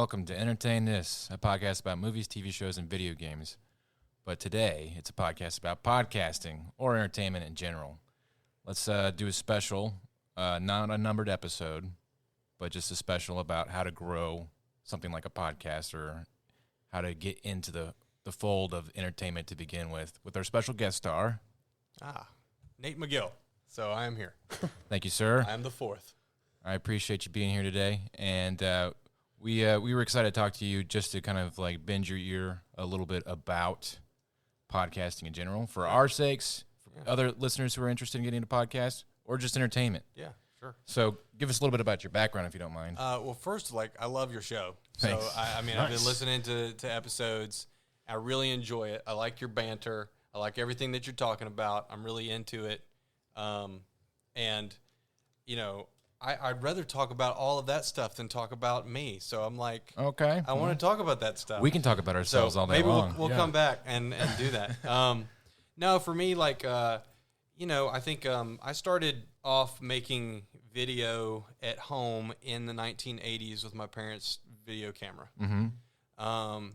welcome to Entertain This, a podcast about movies, TV shows, and video games. But today, it's a podcast about podcasting or entertainment in general. Let's do a special, not a numbered episode, but just a special about how to grow something like a podcast or how to get into the fold of entertainment to begin with our special guest star. Nate McGill. So I am here. Thank you, sir. I am the fourth. I appreciate you being here today, and we were excited to talk to you just to kind of like bend your ear a little bit about podcasting in general, for our sakes, for other listeners who are interested in getting into podcasts, or just entertainment. Yeah, sure. So give us a little bit about your background, if you don't mind. Well, first, I love your show. Thanks. So, I mean, I've been listening to episodes. I really enjoy it. I like your banter. I like everything that you're talking about. I'm really into it. And, you know, I'd rather talk about all of that stuff than talk about me. So I'm like, okay, I want to talk about that stuff. We can talk about ourselves all day long. Maybe we'll come back and do that. No, for me, you know, I think I started off making video at home in the 1980s with my parents' video camera. Mm-hmm.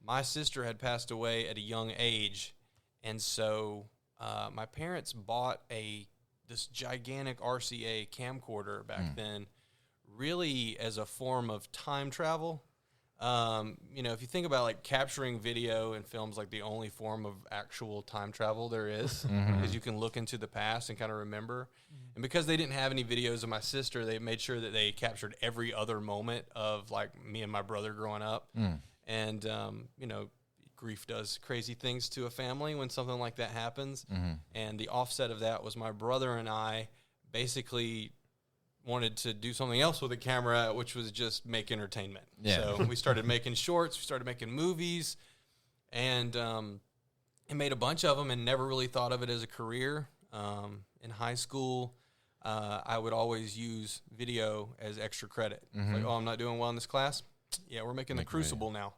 My sister had passed away at a young age, and so my parents bought this gigantic RCA camcorder back then, really as a form of time travel. You know, if you think about like capturing video and films, like the only form of actual time travel there is, because you can look into the past and kind of remember. And because they didn't have any videos of my sister, they made sure that they captured every other moment of like me and my brother growing up. And, you know, grief does crazy things to a family when something like that happens. And the offset of that was my brother and I basically wanted to do something else with the camera, which was just make entertainment. Yeah. So we started making shorts, we started making movies, and made a bunch of them and never really thought of it as a career. In high school, I would always use video as extra credit. Like, oh, I'm not doing well in this class. Yeah, we're making the Crucible now.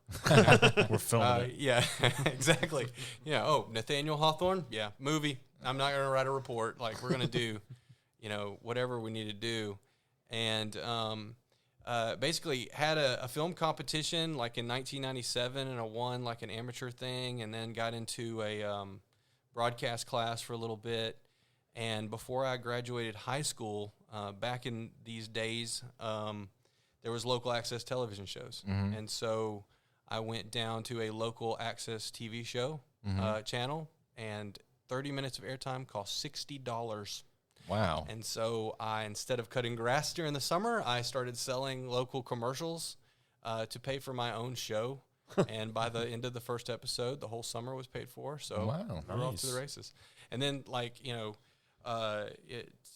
We're filming it. Yeah, exactly. Yeah. Oh, Nathaniel Hawthorne. Yeah, movie. I'm not going to write a report. Like, we're going to do, you know, whatever we need to do. And basically had a film competition like in 1997, and I won like an amateur thing, and then got into a broadcast class for a little bit. And before I graduated high school, back in these days, there was local access television shows. And so I went down to a local access TV show channel, and 30 minutes of airtime cost $60. Wow. And so instead of cutting grass during the summer, I started selling local commercials to pay for my own show. And by the end of the first episode, the whole summer was paid for. So wow, we're off to the races. And then, like, you know,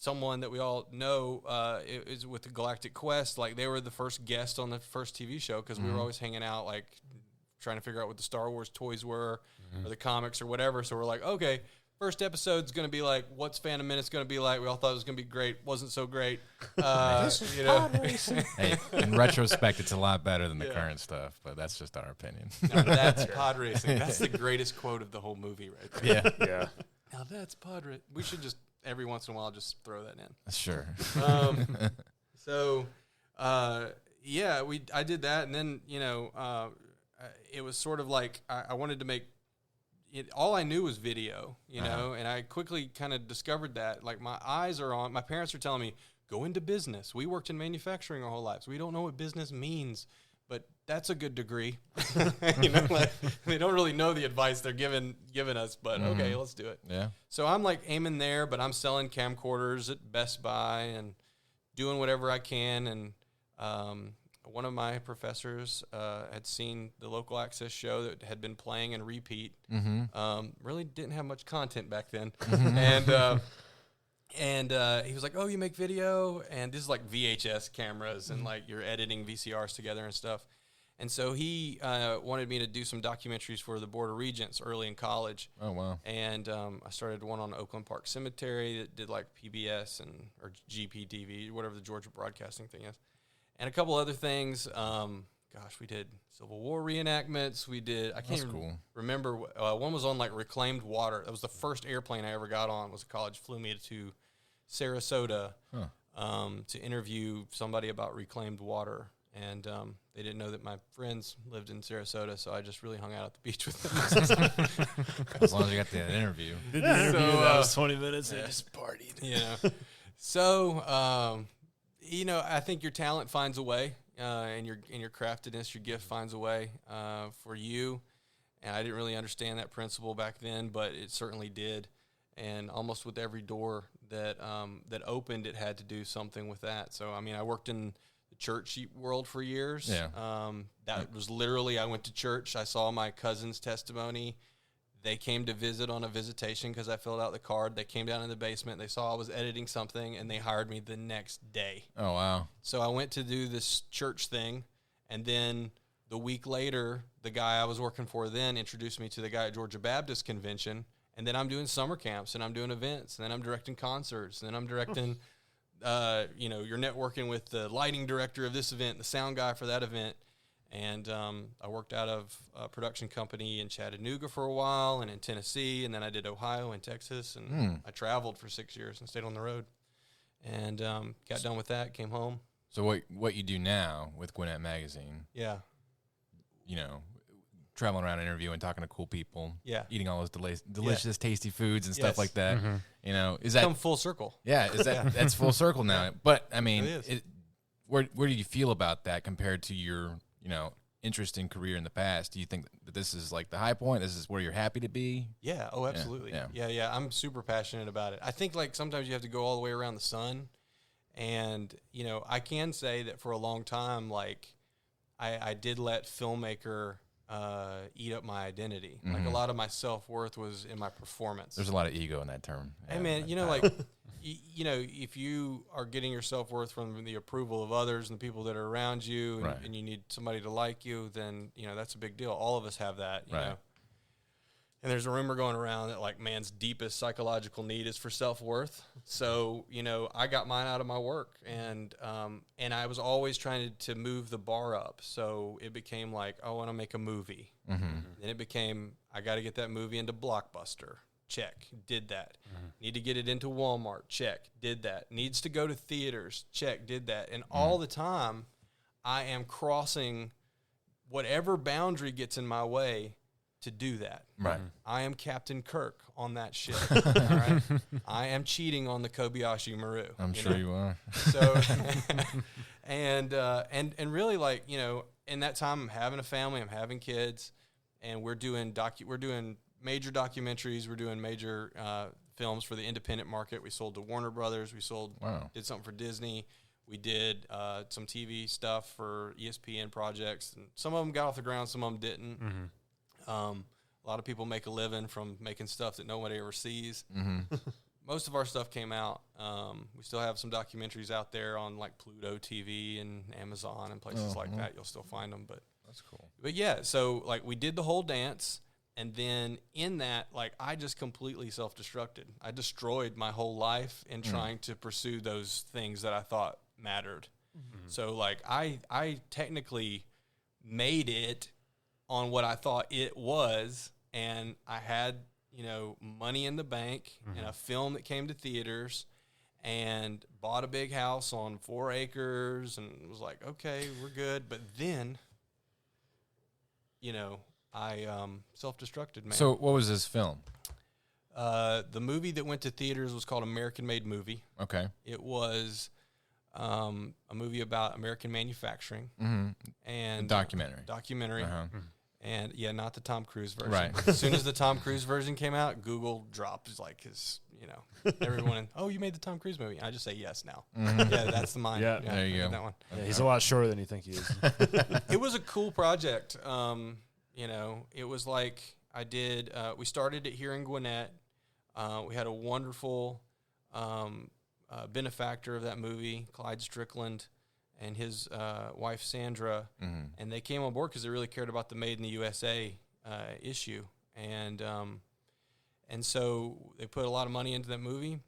someone that we all know is with the Galactic Quest. Like, they were the first guest on the first TV show, because we were always hanging out, like, trying to figure out what the Star Wars toys were or the comics or whatever. So we're like, okay, first episode's going to be like, what's Phantom Menace going to be like? We all thought it was going to be great. Wasn't so great. You know? Hey, in retrospect, it's a lot better than the current stuff, but that's just our opinion. No, that's pod racing. That's the greatest quote of the whole movie right there. Yeah. Now that's pod racing. We should just, every once in a while, just throw that in. Sure. So, yeah, I did that, and then, you know, it was sort of like I wanted to make it. All I knew was video, you know, and I quickly kind of discovered that. Like, my eyes are on. My parents are telling me, go into business. We worked in manufacturing our whole lives. We don't know what business means, but that's a good degree. You know, like, they don't really know the advice they're giving us, but okay, let's do it. Yeah. So I'm like aiming there, but I'm selling camcorders at Best Buy and doing whatever I can. And one of my professors had seen the local access show that had been playing and repeat. Really didn't have much content back then. And he was like, oh, you make video? And this is like VHS cameras and like you're editing VCRs together and stuff. And so he wanted me to do some documentaries for the Board of Regents early in college. Oh, wow. And I started one on Oakland Park Cemetery that did like PBS or GPTV, whatever the Georgia Broadcasting thing is. And a couple other things. Gosh, we did Civil War reenactments. We did, I can't even remember. One was on like reclaimed water. That was the first airplane I ever got on. Was a college flew me to Sarasota to interview somebody about reclaimed water. And they didn't know that my friends lived in Sarasota, so I just really hung out at the beach with them. As long as you got the interview. Did the interview that was 20 minutes and just partied. So, I think your talent finds a way, and your craftedness, your gift finds a way for you. And I didn't really understand that principle back then, but it certainly did. And almost with every door that opened, it had to do something with that. So, I mean, I worked in the church world for years. That was literally, I went to church. I saw my cousin's testimony. They came to visit on a visitation because I filled out the card. They came down in the basement. They saw I was editing something, and they hired me the next day. Oh, wow. So I went to do this church thing, and then the week later, the guy I was working for then introduced me to the guy at Georgia Baptist Convention, and then I'm doing summer camps, and I'm doing events, and then I'm directing concerts, and then I'm directing, you're networking with the lighting director of this event, the sound guy for that event. And I worked out of a production company in Chattanooga for a while and in Tennessee, and then I did Ohio and Texas, and I traveled for 6 years and stayed on the road. And got done with that, came home. So what you do now with Gwinnett Magazine, traveling around interviewing, talking to cool people, eating all those delicious, tasty foods and stuff like that, is that... Come full circle. Yeah, that's full circle now. But, I mean, where do you feel about that compared to your... interesting career in the past? Do you think that this is like the high point? This is where you're happy to be? Yeah. Oh, absolutely. Yeah. I'm super passionate about it. I think like sometimes you have to go all the way around the sun. And, I can say that for a long time, like I did let filmmaker eat up my identity. Mm-hmm. Like a lot of my self-worth was in my performance. There's a lot of ego in that term. Hey man, if you are getting your self-worth from the approval of others and the people that are around you, and you need somebody to like you, then, that's a big deal. All of us have that, you know. And there's a rumor going around that, like, man's deepest psychological need is for self-worth. So, I got mine out of my work. And I was always trying to move the bar up. So it became like, I want to make a movie. Mm-hmm. Then it became, I got to get that movie into Blockbuster. Check. Did that. Mm-hmm. Need to get it into Walmart. Check. Did that. Needs to go to theaters. Check. Did that. And all the time, I am crossing whatever boundary gets in my way to do that. Right. I am Captain Kirk on that ship. All right. I am cheating on the Kobayashi Maru. I'm sure you are. So, and really, like, in that time, I'm having a family, I'm having kids, and we're doing major documentaries. We're doing major films for the independent market. We sold to Warner Brothers. We did something for Disney. We did some TV stuff for ESPN projects. And some of them got off the ground, some of them didn't. Mm-hmm. A lot of people make a living from making stuff that nobody ever sees. Mm-hmm. Most of our stuff came out. We still have some documentaries out there on like Pluto TV and Amazon and places like that. You'll still find them, but that's cool. But yeah, so like we did the whole dance. And then in that, like, I just completely self-destructed. I destroyed my whole life in trying to pursue those things that I thought mattered. Mm-hmm. So, like, I technically made it on what I thought it was, and I had, money in the bank and a film that came to theaters and bought a big house on 4 acres and was like, okay, we're good. But then, I self-destructed, man. So what was this film? The movie that went to theaters was called American Made Movie. Okay. It was a movie about American manufacturing. Mm-hmm. And documentary. Uh-huh. And, not the Tom Cruise version. Right. As soon as the Tom Cruise version came out, Google dropped. It's like, everyone, you made the Tom Cruise movie. And I just say yes now. Mm-hmm. Yeah, that's the mine. Yeah, there you go. That one. Yeah, he's a lot shorter than you think he is. It was a cool project. It was like I did, we started it here in Gwinnett. We had a wonderful benefactor of that movie, Clyde Strickland, and his wife, Sandra. Mm-hmm. And they came on board because they really cared about the Made in the USA issue. And so they put a lot of money into that movie,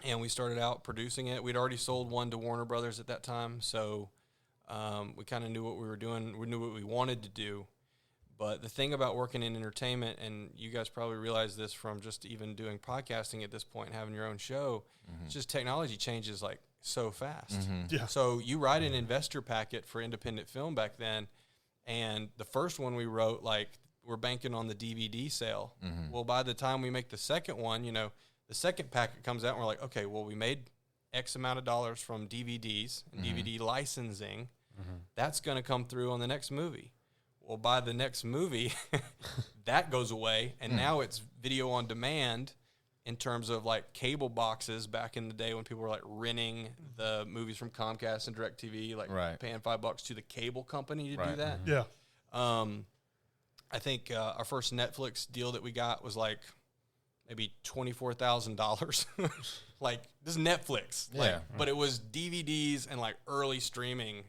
and we started out producing it. We'd already sold one to Warner Brothers at that time, so we kind of knew what we were doing. We knew what we wanted to do. But the thing about working in entertainment, and you guys probably realize this from just even doing podcasting at this point and having your own show, it's just technology changes like so fast. Mm-hmm. Yeah. So you write an investor packet for independent film back then, and the first one we wrote, like, we're banking on the DVD sale. Mm-hmm. Well, by the time we make the second one, the second packet comes out, and we're like, okay, well, we made X amount of dollars from DVDs and DVD licensing. That's going to come through on the next movie. Well, by the next movie, that goes away, and now it's video on demand in terms of, like, cable boxes back in the day when people were, like, renting the movies from Comcast and DirecTV, like, paying $5 to the cable company to do that. Yeah. I think our first Netflix deal that we got was, like, maybe $24,000. Like, this is Netflix. Yeah. Like, but it was DVDs and, like, early streaming,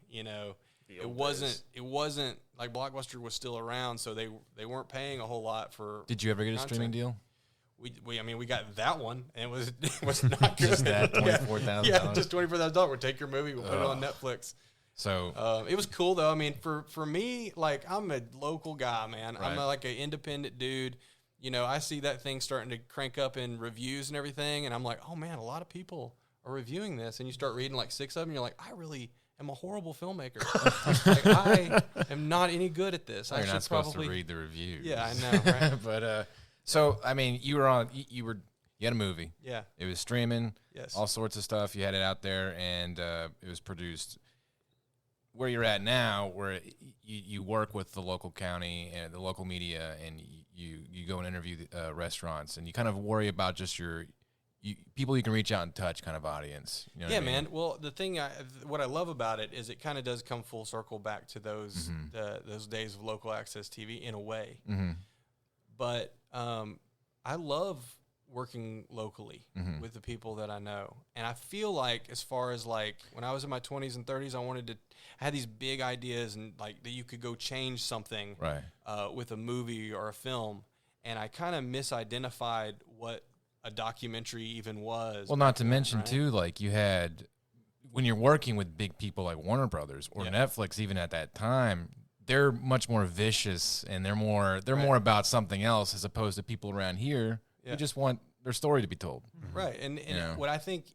It wasn't like Blockbuster was still around, so they weren't paying a whole lot for. Did you ever get a content. streaming deal? We got that one, and it was not good. Just that $24,000. Yeah, just $24,000. We'll take your movie, we'll put it on Netflix. So it was cool though. I mean, for me, like, I'm a local guy, man. Right. I'm like an independent dude. I see that thing starting to crank up in reviews and everything, and I'm like, oh man, a lot of people are reviewing this. And you start reading like 6 of them, and you're like, I really am a horrible filmmaker. Like, I am not any good at this. you're I should not supposed probably to read the reviews. Yeah, I know, right? But so I mean, you had a movie. Yeah. It was streaming. Yes. All sorts of stuff. You had it out there, and it was produced. Where you're at now, where you work with the local county and the local media, and you go and interview restaurants, and you kind of worry about just people you can reach out and touch kind of audience. You know what I mean? Man. Well, the thing, what I love about it is it kind of does come full circle back to those days of local access TV in a way. Mm-hmm. But I love working locally with the people that I know, and I feel like, as far as, like, when I was in my 20s and 30s, I had these big ideas, and, like, that you could go change something with a movie or a film, and I kind of misidentified what a documentary even was. Well, not to mention too, like, you had, when you're working with big people like Warner Brothers or Netflix, even at that time, they're much more vicious, and they're more about something else, as opposed to people around here who just want their story to be told. Right. And what I think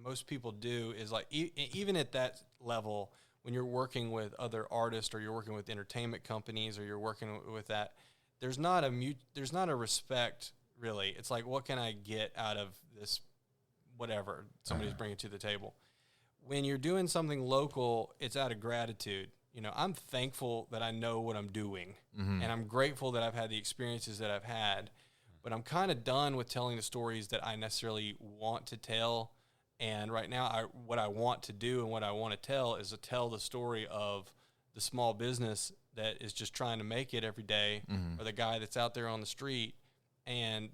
most people do is, like, even at that level, when you're working with other artists, or you're working with entertainment companies, or you're working with that, there's not a respect, really. It's like, what can I get out of this, whatever somebody's bringing to the table? When you're doing something local, it's out of gratitude. I'm thankful that I know what I'm doing, and I'm grateful that I've had the experiences that I've had, but I'm kind of done with telling the stories that I necessarily want to tell. And right now, what I want to do and what I want to tell is to tell the story of the small business that is just trying to make it every day, or the guy that's out there on the street. And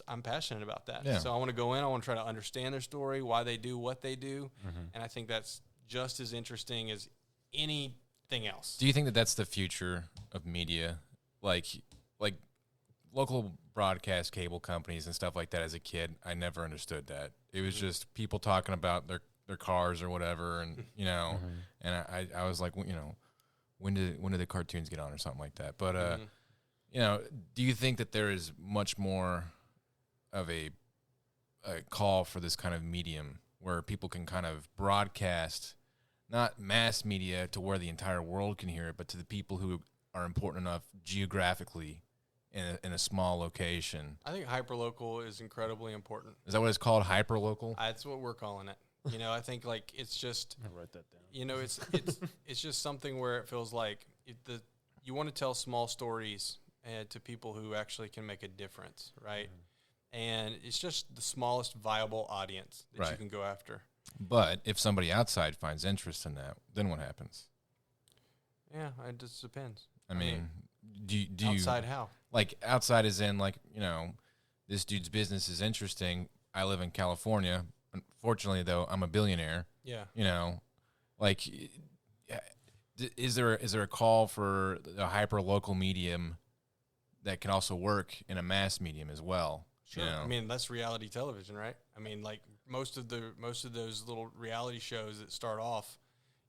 I'm passionate about that. Yeah. So I want to go in, I want to try to understand their story, why they do what they do. And I think that's just as interesting as anything else. Do you think that that's the future of media? Like local broadcast cable companies and stuff like that. As a kid, I never understood that. It was just people talking about their cars or whatever, and and I was like, when did the cartoons get on or something like that? But do you think that there is much more of a call for this kind of medium where people can kind of broadcast, not mass media to where the entire world can hear it, but to the people who are important enough geographically in a small location? I think hyperlocal is incredibly important. Is that what it's called, hyperlocal? That's what we're calling it. I think, like, it's just, I'll write that down. It's just something where it feels like you want to tell small stories to people who actually can make a difference, right? And it's just the smallest viable audience that you can go after. But if somebody outside finds interest in that, then what happens? Yeah, it just depends. I mean, do you outside how? Like, outside is in, like, this dude's business is interesting. I live in California. Unfortunately, though, I'm a billionaire. Yeah. Like, is there a call for a hyper local medium that can also work in a mass medium as well? Sure. I mean, that's reality television, right? I mean, like, most of those little reality shows that start off,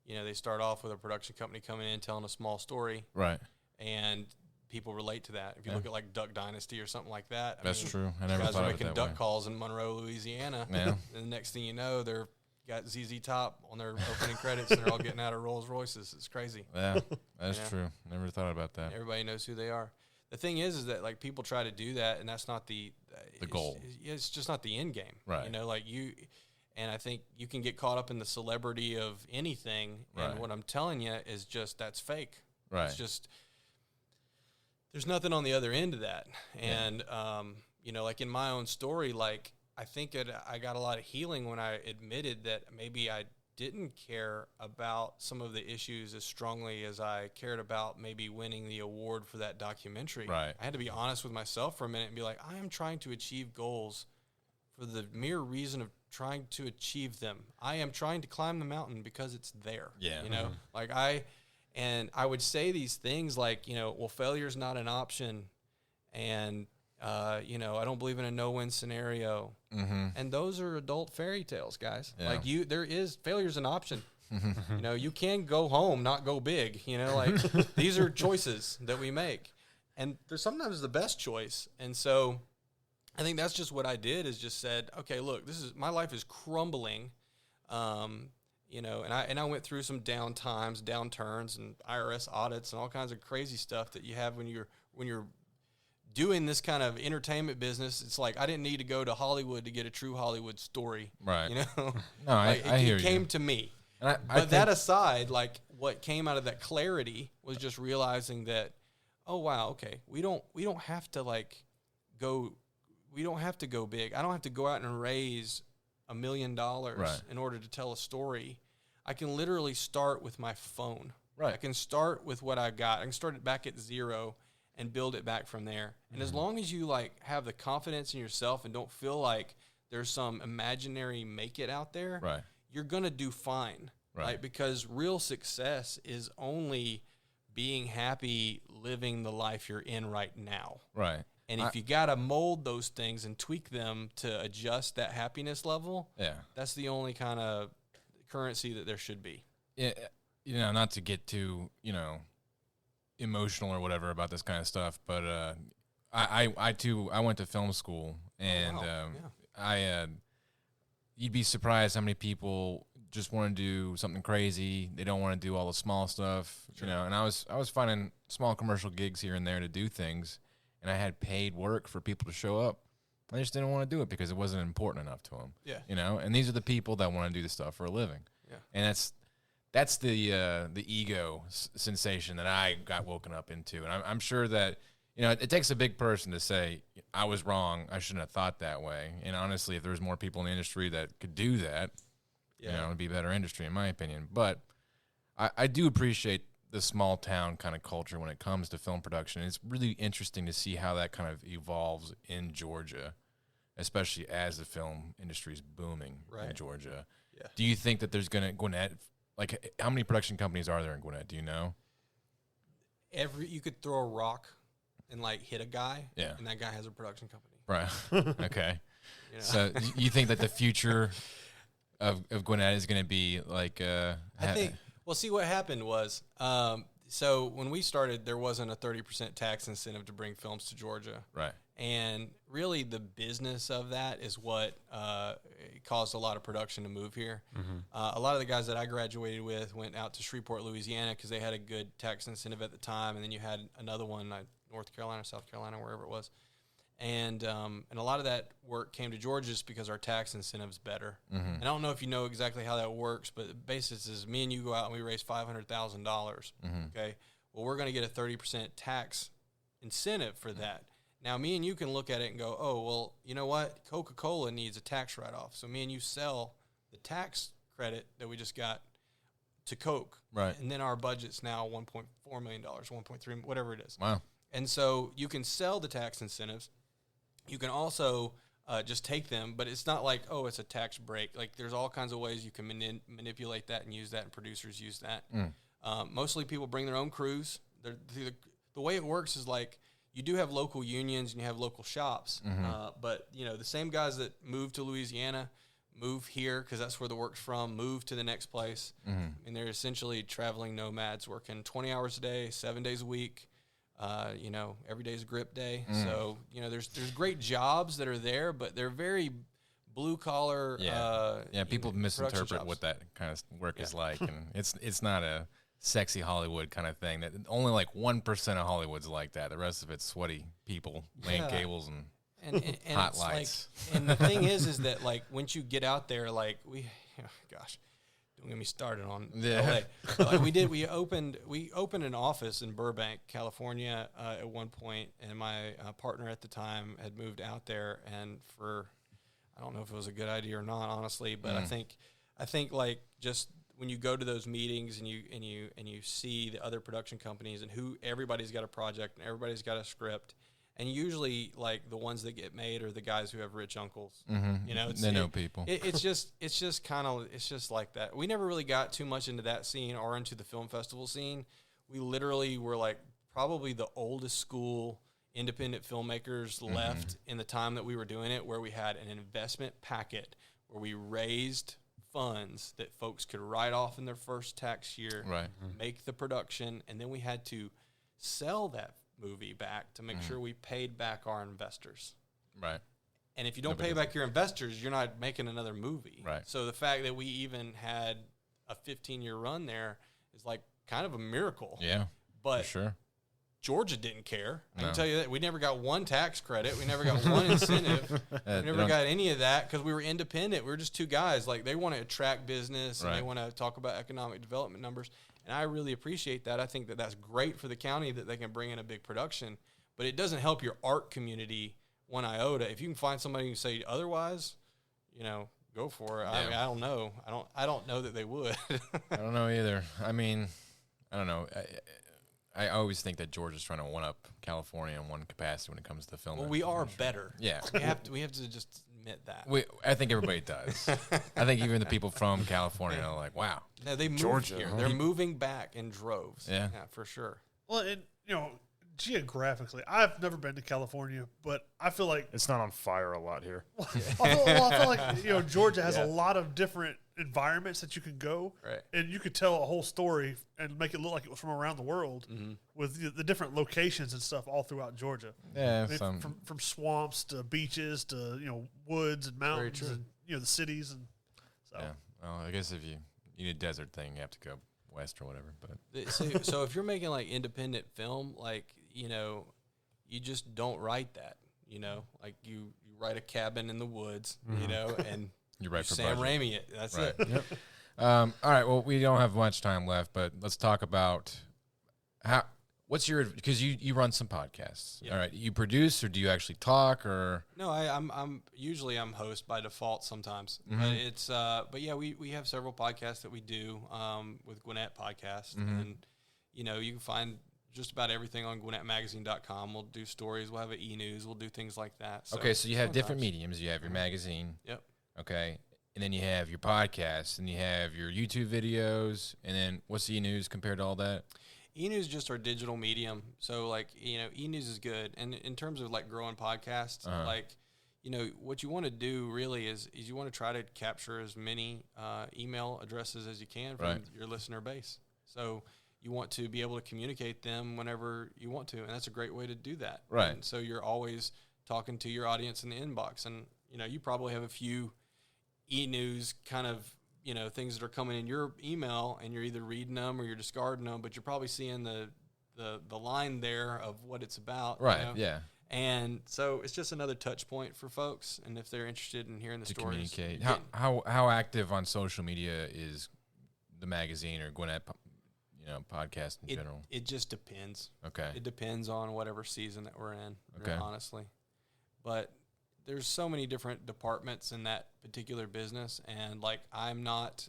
they start off with a production company coming in telling a small story, right? And people relate to that. If you look at like Duck Dynasty or something like that, That's true. I never guys thought are of it making that duck way. calls in Monroe, Louisiana. Yeah. And the next thing you know, they're got ZZ Top on their opening credits, and they're all getting out of Rolls Royces. It's crazy. Yeah, that's Yeah. true. Never thought about that. Everybody knows who they are. The thing is that like people try to do that, and that's not the goal. It's just not the end game, Right. You know, like and I think you can get caught up in the celebrity of anything. Right. And what I'm telling you is just that's fake. Right. It's just there's nothing on the other end of that. And you know, like in my own story, like I think I got a lot of healing when I admitted that maybe I didn't care about some of the issues as strongly as I cared about maybe winning the award for that documentary. Right. I had to be honest with myself for a minute and be like, I am trying to achieve goals for the mere reason of trying to achieve them. I am trying to climb the mountain because it's there. Yeah. You know, like I would say these things like, you know, well, failure's not an option. And, you know, I don't believe in a no-win scenario. Mm-hmm. And those are adult fairy tales, guys. Yeah. Like failure's an option. You know, you can go home, not go big. You know, like these are choices that we make. And they're sometimes the best choice. And so I think that's just what I did is just said, okay, look, my life is crumbling. You know, and I went through some downturns and IRS audits and all kinds of crazy stuff that you have when you're doing this kind of entertainment business. It's like I didn't need to go to Hollywood to get a true Hollywood story. Right. You know? No, I hear you. It came to me. And But that aside, like what came out of that clarity was just realizing that, oh wow, okay, we don't have to go big. I don't have to go out and raise $1 million in order to tell a story. I can literally start with my phone. Right. I can start with what I got. I can start it back at zero and build it back from there. And as long as you like have the confidence in yourself and don't feel like there's some imaginary make it out there, Right. you're going to do fine. Right. Because real success is only being happy living the life you're in right now. Right. And if you got to mold those things and tweak them to adjust that happiness level, Yeah. that's the only kind of currency that there should be. Yeah. You know, not to get too, you know, emotional or whatever about this kind of stuff, but I too went to film school, and you'd be surprised how many people just want to do something crazy. They don't want to do all the small stuff, you know. And I was finding small commercial gigs here and there to do things, and I had paid work for people to show up. I just didn't want to do it because it wasn't important enough to them. Yeah. You know, and these are the people that want to do the stuff for a living. Yeah. And that's the ego sensation that I got woken up into. And I'm sure that, you know, it takes a big person to say, I was wrong, I shouldn't have thought that way. And honestly, if there was more people in the industry that could do that, you know, it'd be a better industry in my opinion. But I do appreciate the small town kind of culture when it comes to film production. It's really interesting to see how that kind of evolves in Georgia, especially as the film industry is booming in Georgia. Yeah. Do you think that there's Gwinnett, like how many production companies are there in Gwinnett? Do you know? You could throw a rock and like hit a guy, and that guy has a production company. Right. Okay. You know? So you think that the future of Gwinnett is going to be like? I think. Well, see what happened was, so when we started, there wasn't a 30% tax incentive to bring films to Georgia, right? And really, the business of that is what caused a lot of production to move here. A lot of the guys that I graduated with went out to Shreveport, Louisiana, because they had a good tax incentive at the time, and then you had another one, North Carolina, South Carolina, wherever it was. And a lot of that work came to Georgia just because our tax incentive's better. And I don't know if you know exactly how that works, but the basis is me and you go out and we raise $500,000. Okay, well, we're going to get a 30% tax incentive for that. Now, me and you can look at it and go, oh, well, you know what? Coca-Cola needs a tax write-off. So me and you sell the tax credit that we just got to Coke. Right. And then our budget's now $1.4 million, 1.3, whatever it is. Wow. And so you can sell the tax incentives. You can also just take them, but it's not like, oh, it's a tax break. Like there's all kinds of ways you can manipulate that and use that, and producers use that. Mostly people bring their own crews. The way it works is like you do have local unions and you have local shops, but you know the same guys that move to Louisiana move here because that's where the work's from, move to the next place. And they're essentially traveling nomads working 20 hours a day, 7 days a week, You know, every day's grip day. So, you know, there's great jobs that are there, but they're very blue collar. People misinterpret what that kind of work is like, and it's not a sexy Hollywood kind of thing. That only like 1% of Hollywood's like that. The rest of it's sweaty people laying cables and hot lights. Like, and the thing is that like once you get out there, like don't get me started on LA. Like we opened an office in Burbank, California at one point, and my partner at the time had moved out there, and I don't know if it was a good idea or not, honestly, but I think like just when you go to those meetings and you see the other production companies and who everybody's got a project and everybody's got a script. And usually, like, the ones that get made are the guys who have rich uncles. Mm-hmm. You know, they know people. It's just like that. We never really got too much into that scene or into the film festival scene. We literally were, like, probably the oldest school independent filmmakers left in the time that we were doing it, where we had an investment packet where we raised funds that folks could write off in their first tax year, make the production, and then we had to sell that movie back to make sure we paid back our investors. Right. And if you don't pay back your investors, you're not making another movie. Right. So the fact that we even had a 15-year run there is like kind of a miracle. Yeah. But for sure. Georgia didn't care. I can tell you that. We never got one tax credit. We never got one incentive. We never got any of that because we were independent. We were just two guys. Like, they want to attract business and they want to talk about economic development numbers. And I really appreciate that. I think that that's great for the county that they can bring in a big production. But it doesn't help your art community one iota. If you can find somebody who say otherwise, you know, go for it. I mean, I don't know. I don't know that they would. I don't know either. I mean, I don't know. I always think that Georgia's trying to one-up California in one capacity when it comes to the film. Well, we are better. Yeah. We have to just admit that. I think everybody does. I think even the people from California are like, wow. No, they moved Georgia, here. huh? They're moving back in droves. Yeah, for sure. Well, and, you know, geographically, I've never been to California, but I feel like It's not on fire a lot here. I feel like, you know, Georgia has a lot of different environments that you can go, Right. and you could tell a whole story and make it look like it was from around the world with the different locations and stuff all throughout Georgia. Yeah, I mean, from swamps to beaches to, you know, woods and mountains and, you know, the cities. And so. Yeah. Well, I guess if you need a desert thing, you have to go west or whatever. But So if you're making like independent film, like, you know, you just don't write that. You know, like you write a cabin in the woods, you know, and you're right for Sam budget. Raimi it. That's Right. it. Yep. All right. Well, we don't have much time left, but let's talk about what's your, because you run some podcasts. Yep. All right. You produce, or do you actually talk, or? No, I'm usually I'm host by default sometimes. But it's but yeah, we have several podcasts that we do with Gwinnett Podcast, and you know, you can find just about everything on GwinnettMagazine.com. We'll do stories. We'll have an e-news. We'll do things like that. So Okay, so you have different mediums. You have your magazine. Yep. Okay. And then you have your podcast, and you have your YouTube videos, and then what's the e-news compared to all that? E-news is just our digital medium. So, like, you know, e-news is good. And in terms of, like, growing podcasts, like, you know, what you want to do really is you want to try to capture as many email addresses as you can from your listener base. So you want to be able to communicate them whenever you want to, and that's a great way to do that. Right. And so you're always talking to your audience in the inbox. And, you know, you probably have a few e-news kind of, you know, things that are coming in your email, and you're either reading them or you're discarding them, but you're probably seeing the line there of what it's about. Right, you know? yeah. And so it's just another touch point for folks, and if they're interested in hearing the To stories. communicate. How active on social media is the magazine or Gwinnett, you know, podcast in general? It just depends. Okay. It depends on whatever season that we're in, Okay. honestly. But there's so many different departments in that particular business, and like I'm not,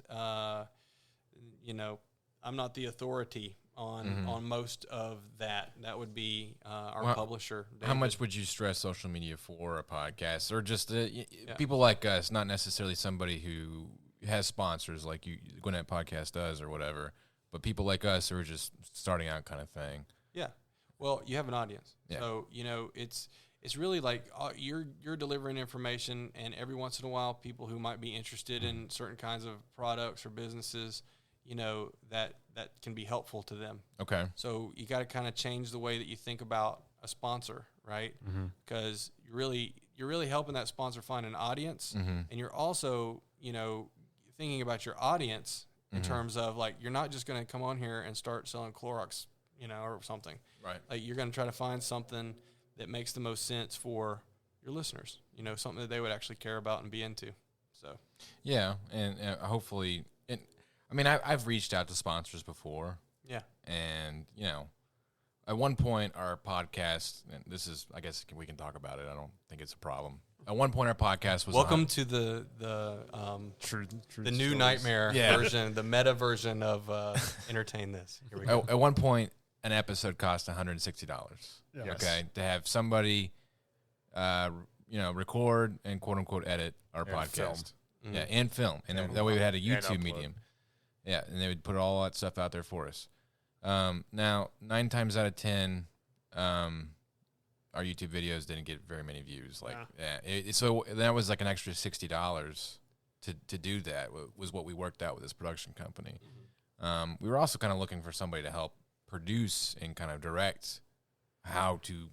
you know, I'm not the authority on most of that. That would be our publisher. David. How much would you stress social media for a podcast, or just people like us, not necessarily somebody who has sponsors like you, Gwinnett Podcast does or whatever, but people like us who are just starting out kind of thing? Yeah. Well, you have an audience. Yeah. So, you know, it's really like you're delivering information, and every once in a while, people who might be interested in certain kinds of products or businesses, that can be helpful to them. Okay. So you got to kind of change the way that you think about a sponsor, right? Because you're really helping that sponsor find an audience, and you're also, thinking about your audience in terms of like, you're not just going to come on here and start selling Clorox, or something. Right. Like, you're going to try to find something that makes the most sense for your listeners, something that they would actually care about and be into. So, yeah. And hopefully, I've reached out to sponsors before. Yeah. And, at one point our podcast, and this is, I guess we can talk about it. I don't think it's a problem. At one point our podcast was welcome to the True the new stories. nightmare version, the meta version of Entertain This. Here we go. At one point an episode cost $160. Yeah. Yes. Okay. To have somebody, record and quote unquote edit our And podcast. film. Yeah. And film. And then And that way we had a and YouTube upload. medium. Yeah. And they would put all that stuff out there for us. Now 9 times out of 10, our YouTube videos didn't get very many views. So that was like an extra $60 to do that was what we worked out with this production company. We were also kind of looking for somebody to help produce and kind of direct how to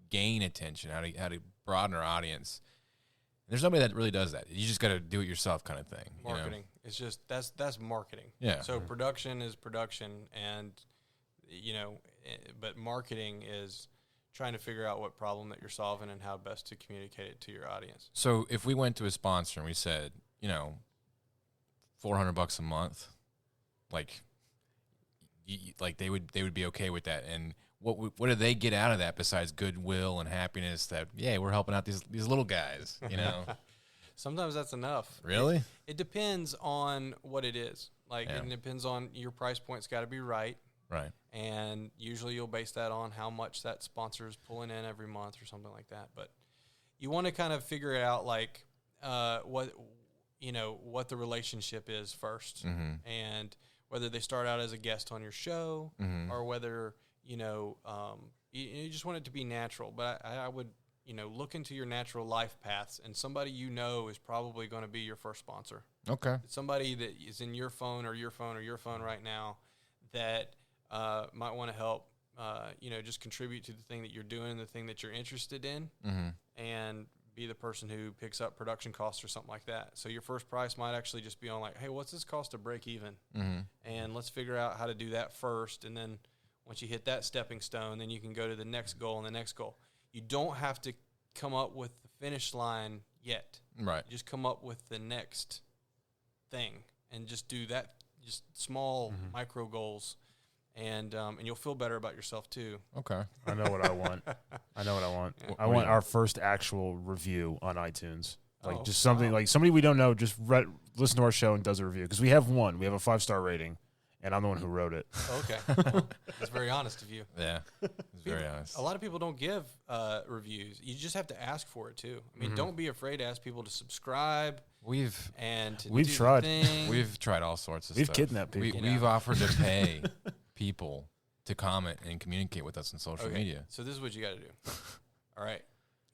gain attention, how to broaden our audience. There's nobody that really does that. You just got to do it yourself, kind of thing. Marketing. It's just that's marketing. Yeah. So production is production, and but marketing is trying to figure out what problem that you're solving and how best to communicate it to your audience. So if we went to a sponsor and we said, $400 a month, like they would be okay with that, and what do they get out of that besides goodwill and happiness that we're helping out these little guys, Sometimes that's enough. Really? It depends on what it is. It depends on your price point's got to be right. Right. And usually you'll base that on how much that sponsor is pulling in every month or something like that. But you want to kind of figure it out, what the relationship is first, and whether they start out as a guest on your show or whether, you just want it to be natural. But I would, look into your natural life paths, and somebody is probably going to be your first sponsor. Okay. It's somebody that is in your phone right now that might want to help, just contribute to the thing that you're doing, the thing that you're interested in, and be the person who picks up production costs or something like that. So your first price might actually just be on hey, what's this cost to break even? And let's figure out how to do that first. And then once you hit that stepping stone, then you can go to the next goal and the next goal. You don't have to come up with the finish line yet. Right. You just come up with the next thing and just do that, just small micro goals. And you'll feel better about yourself too. Okay. I know what I want. What I do want you our first actual review on iTunes. Just wow. something like somebody we don't know just listen to our show and does a review, because we have one. We have a 5-star rating, and I'm the one who wrote it. Okay. That's very honest of you. Yeah. It's very honest. A lot of people don't give reviews. You just have to ask for it too. I mean, don't be afraid to ask people to subscribe. We've To We've do the tried. thing. We've tried all sorts of We've stuff. kidnapped people. We've offered to pay people to comment and communicate with us on social Okay, media. So this is what you got to do. All right.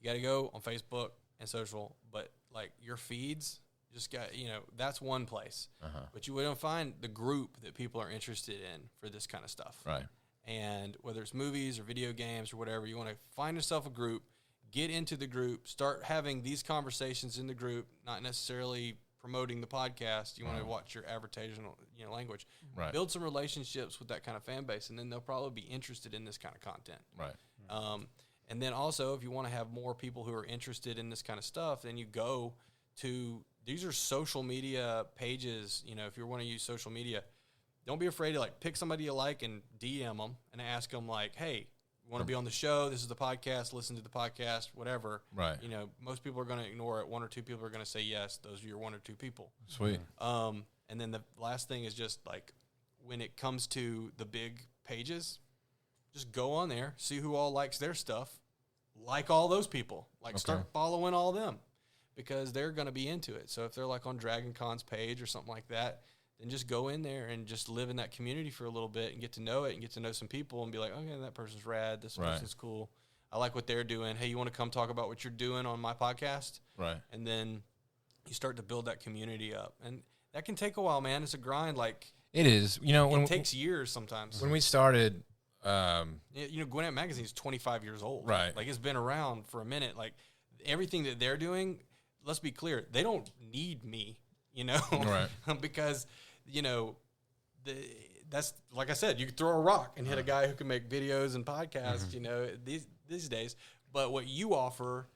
You got to go on Facebook and social, but your feeds, just got, that's one place. But you wouldn't find the group that people are interested in for this kind of stuff. Right. And whether it's movies or video games or whatever, you want to find yourself a group, get into the group, start having these conversations in the group, not necessarily promoting the podcast. You want to watch your advertisational language. Right. Build some relationships with that kind of fan base, and then they'll probably be interested in this kind of content. Right. And then also, if you want to have more people who are interested in this kind of stuff, then you go to, these are social media pages. If you want to use social media, don't be afraid to pick somebody you like and DM them and ask them hey, you want to be on the show? This is the podcast. Listen to the podcast, whatever. Right. Most people are going to ignore it. 1 or 2 people are going to say yes. Those are your 1 or 2 people. Sweet. And then the last thing is just when it comes to the big pages, just go on there, see who all likes their stuff, like all those people. Start following all them, because they're going to be into it. So if they're on Dragon Con's page or something like that, then just go in there and just live in that community for a little bit and get to know it and get to know some people and be like, okay, that person's rad. This person's cool. I like what they're doing. Hey, you want to come talk about what you're doing on my podcast? Right. And then you start to build that community up. And that can take a while, man. It's a grind. It is. You know, It takes years sometimes. when we started. Gwinnett Magazine is 25 years old. Right. Like, it's been around for a minute. Like, everything that they're doing, let's be clear, they don't need me, Right. because, that's, like I said, you can throw a rock and hit a guy who can make videos and podcasts, these days. But what you offer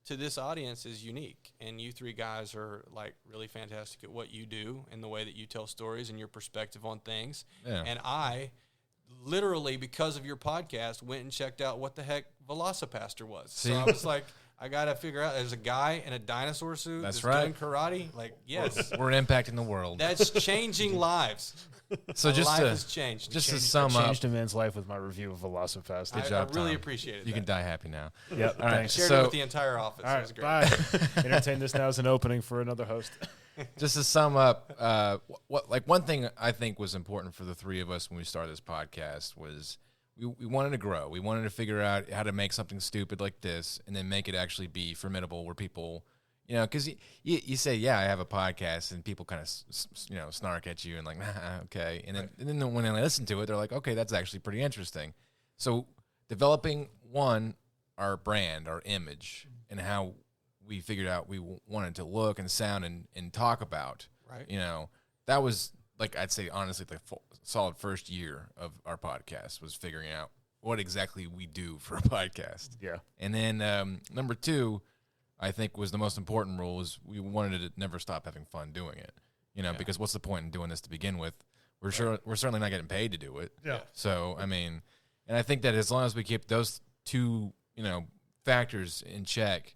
to this audience is unique. And you three guys are, like, really fantastic at what you do and the way that you tell stories and your perspective on things. Yeah. And I literally, because of your podcast, went and checked out what the heck Velocipaster was. See? So I was like, I got to figure out, there's a guy in a dinosaur suit That's that's right. doing karate. Like, yes, We're impacting the world. that's changing lives. So A just life to has changed. just to Changed- sum up, Changed a man's life with my review of Velocipaster. I job, really Tom. appreciated you that. can die happy now. Yep. All right. Thanks. Shared So- it with the entire office. All It was right. great. Bye. Entertain this now as an opening for another host. Just to sum up, one thing I think was important for the three of us when we started this podcast was we wanted to grow. We wanted to figure out how to make something stupid like this and then make it actually be formidable where people, because you say, yeah, I have a podcast, and people kind of, snark at you and like, nah, okay. And then when they listen to it, they're like, okay, that's actually pretty interesting. So developing, our brand, our image, and how we figured out we wanted to look and sound and talk about, Right. That was, like, I'd say, honestly, the solid first year of our podcast was figuring out what exactly we do for a podcast. Yeah. And then number two, I think, was the most important rule, is we wanted to never stop having fun doing it, because what's the point in doing this to begin with? We're certainly not getting paid to do it. Yeah. So, I mean, and I think that as long as we keep those two, factors in check,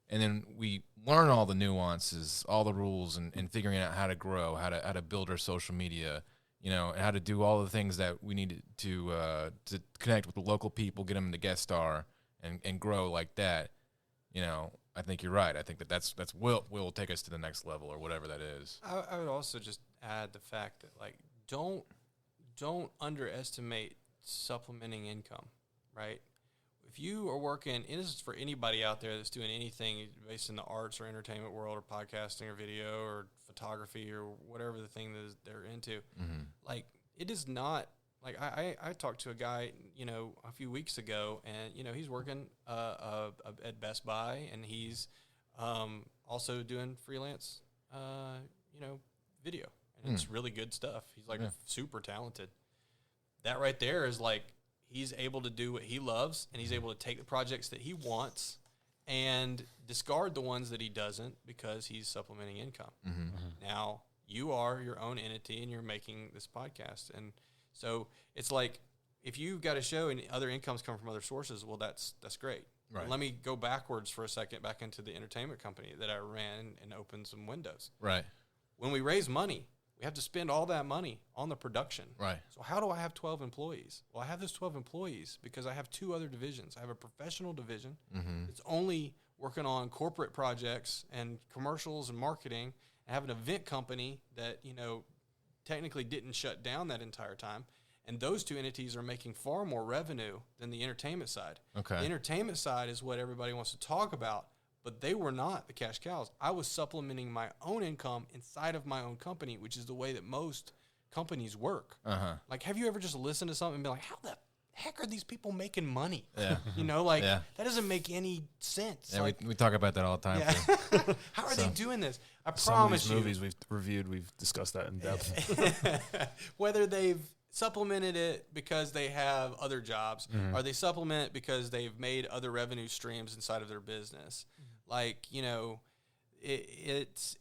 and then we learn all the nuances, all the rules, and figuring out how to grow, how to build our social media, and how to do all the things that we need to connect with the local people, get them to guest star, and grow like that. I think you're right. I think that's will take us to the next level, or whatever that is. I would also just add the fact that, like, don't underestimate supplementing income, right? If you are working, and this is for anybody out there that's doing anything based in the arts or entertainment world, or podcasting or video or photography or whatever the thing that they're into, like, it is not, like, I talked to a guy, a few weeks ago, and, he's working at Best Buy, and he's also doing freelance, video. And it's really good stuff. He's, like, super talented. That right there is, like, he's able to do what he loves, and he's able to take the projects that he wants and discard the ones that he doesn't, because he's supplementing income. Now, you are your own entity, and you're making this podcast. And so it's like, if you've got a show and other incomes come from other sources, well, that's great. Right. But let me go backwards for a second, back into the entertainment company that I ran and opened some windows. Right. When we raise money, we have to spend all that money on the production. Right. So how do I have 12 employees? Well, I have those 12 employees because I have two other divisions. I have a professional division that's only working on corporate projects and commercials and marketing. I have an event company that, technically didn't shut down that entire time. And those two entities are making far more revenue than the entertainment side. Okay. The entertainment side is what everybody wants to talk about, but they were not the cash cows. I was supplementing my own income inside of my own company, which is the way that most companies work. Like, have you ever just listened to something and be like, how the heck are these people making money? Yeah. That doesn't make any sense. Yeah, like, we talk about that all the time. yeah. How are they doing this? I Some of promise these you. movies we've reviewed, we've discussed that in depth. Whether they've supplemented it because they have other jobs, or they supplement it because they've made other revenue streams inside of their business. Like, it's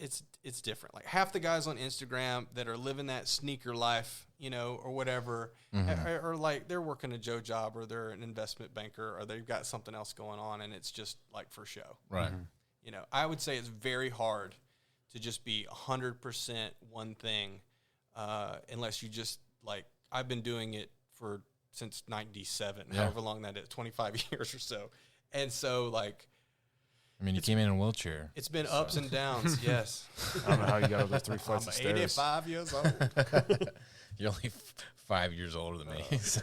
different. Like, half the guys on Instagram that are living that sneaker life, or whatever, are like, they're working a Joe job, or they're an investment banker, or they've got something else going on, and it's just like for show. Right. I would say it's very hard to just be 100% one thing, unless you just, like, I've been doing it since 97, however long that is, 25 years or so. And so, like, I mean, you came in a wheelchair. it's been ups and downs, yes. I don't know how you got up those 3 I'm flights of stairs. 85 years old. You're only 5 years older than me. So.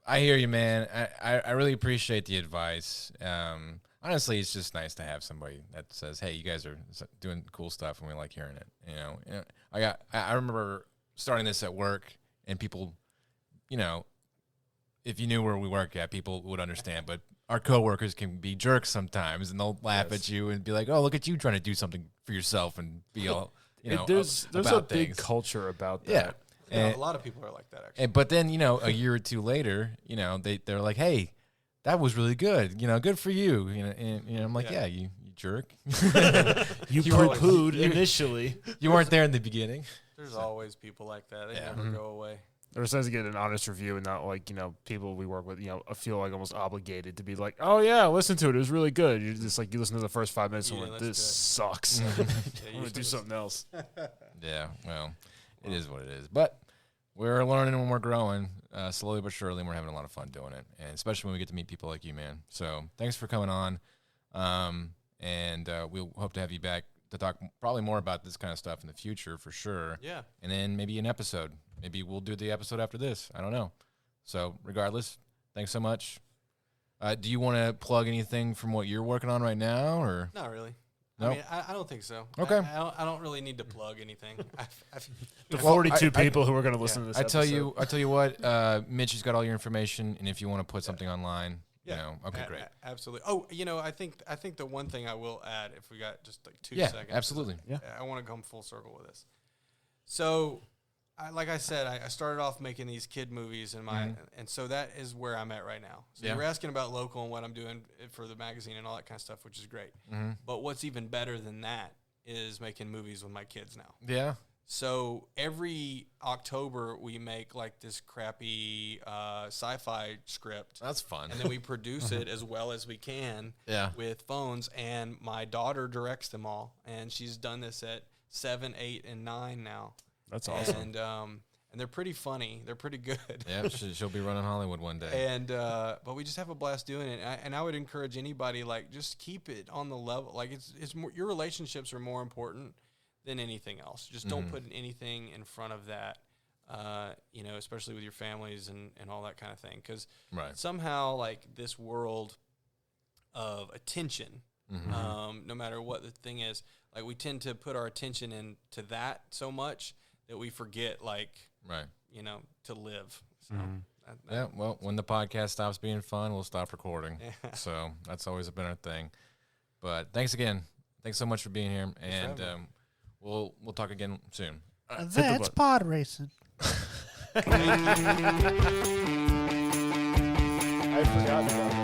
I hear you, man. I really appreciate the advice. honestly, it's just nice to have somebody that says, "Hey, you guys are doing cool stuff, and we like hearing it." I remember starting this at work, and people, if you knew where we work at, people would understand. But our coworkers can be jerks sometimes, and they'll laugh at you and be like, "Oh, look at you trying to do something for yourself and be all." There's about a big things. culture about that. Yeah. Yeah, a lot of people are like that, actually. But then, a year or two later, they're like, "Hey, that was really good. Good for you." And I'm like, "Yeah, you jerk. You always- poo-pooed initially. You weren't there in the beginning." There's always people like that. They Yeah. never go away. Or says to get an honest review and not like, people we work with, feel like almost obligated to be like, oh yeah, listen to it. It was really good. You're just like, you listen to the first 5 minutes and Yeah, like, let's this sucks. Yeah, I'm going to do something else. Yeah, well, it is what it is. But we're learning and we're growing slowly but surely, and we're having a lot of fun doing it. And especially when we get to meet people like you, man. So thanks for coming on. And we'll hope to have you back to talk probably more about this kind of stuff in the future for sure. Yeah. And then maybe an episode. Maybe we'll do the episode after this. I don't know. So regardless, thanks so much. Do you want to plug anything from what you're working on right now, or Not really. No? I mean, I don't think so. Okay. I don't really need to plug anything. The Well, 42 I- people who are going to listen to this I tell episode. you what, Mitch has got all your information, and if you want to put something online, okay, great. Absolutely. Oh, I think the one thing I will add, if we got just like 2 Yeah, seconds. absolutely. Yeah. I want to come full circle with this. So, like I said, I started off making these kid movies, and so that is where I'm at right now. So Yeah. you were asking about local and what I'm doing for the magazine and all that kind of stuff, which is great. Mm-hmm. But what's even better than that is making movies with my kids now. Yeah. So every October we make like this crappy sci-fi script, That's fun. and then we produce it as well as we can Yeah. with phones. And my daughter directs them all, and she's done this at 7, 8, and 9 now. That's awesome. And they're pretty funny. They're pretty good. Yeah, she'll be running Hollywood one day. And but we just have a blast doing it. And I would encourage anybody, like, just keep it on the level. Like, it's more, your relationships are more important than anything else. Just don't put anything in front of that. Especially with your families and all that kind of thing. Because Right. somehow, like, this world of attention, no matter what the thing is, like, we tend to put our attention into that so much that we forget, like, Right. to live. So, Yeah, well, when the podcast stops being fun, we'll stop recording. Yeah. So that's always been our thing. But thanks again. Thanks so much for being here, and having me. we'll talk again soon. That's pod racing. I forgot about that.